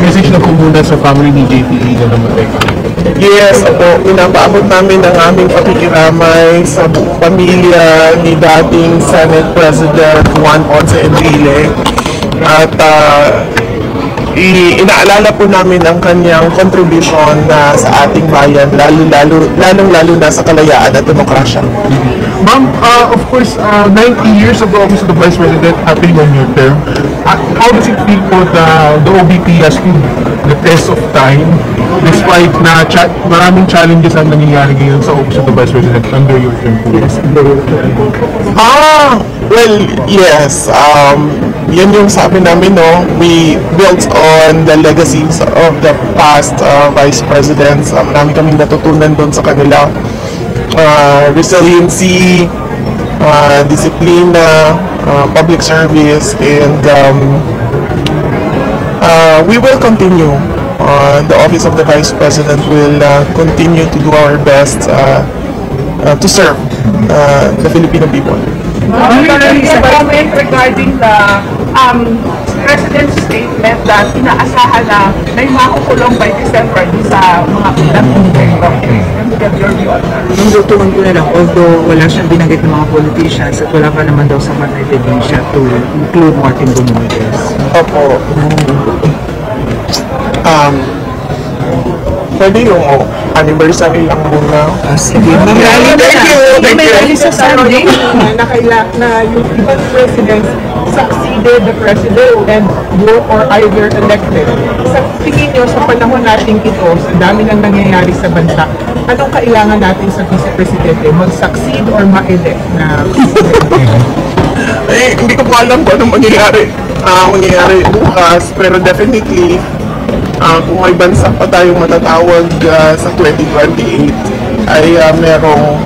Message na po muna sa family ni JPE na namatay. Yes, opo. Pinapaabot namin ang aming pakikiramay sa buong pamilya ni dating Senate President Juan Ponce Enrile. At inaalala po namin ang kanyang contribution na sa ating bayan, lalong-lalo na sa kalayaan at demokrasya. Ma'am, of course, 90 years of the office of the Vice President happening on your term. How does it feel po the OVP has stood the test of time despite na maraming challenges ang nangyayari ngayon sa office of the Vice President under your term po? Well, yes. Yan yung sabi namin, no? We built on the legacies of the past Vice Presidents. Marami kaming natutunan doon sa kanila. Resiliency, disciplina, public service, and we will continue. The Office of the Vice President will continue to do our best to serve the Filipino people. Is a comment regarding the President's statement that inaasahan na may makukulong by December sa mga dating your view on that? Yung tutunan ko na lang, although wala siyang binanggit ng mga politicians at wala pa naman daw sa mga ebidensya to include Martin Romualdez. Opo. Pwede yung anniversary lang muna. Sige, mag-rally na siya. May rally sa Sunday. Na yung ibang presidents succeeded the president and were or either elected. Sa tingin nyo, sa panahon natin ito, sa dami nang nangyayari sa bansa, anong kailangan natin sa vice-presidente? Mag-succeed or ma-elect na Hindi ko po alam kung anong mangyayari bukas, pero definitely kung may bansa pa tayong matatawag sa 2028 ay merong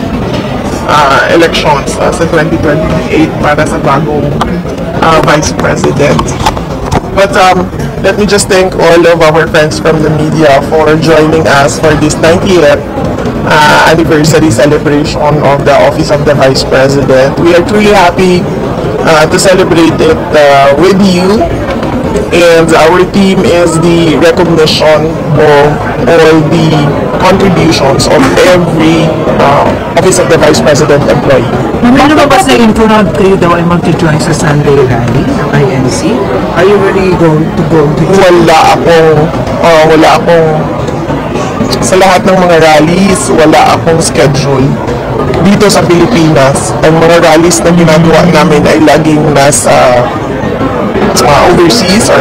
elections sa 2028 para sa bagong Vice President. But let me just thank all of our friends from the media for joining us for this 90th anniversary celebration of the Office of the Vice President. We are truly happy to celebrate it with you. And our team is the recognition of all the contributions of every Office of the Vice President employee. May lumabas na info na kayo daw ay mag-join sa Sunday rally ng INC. Are you really going to go to Wala akong sa lahat ng mga rallies, wala akong schedule. Dito sa Pilipinas, ang mga rallies na ginagawa namin ay laging nasa overseas or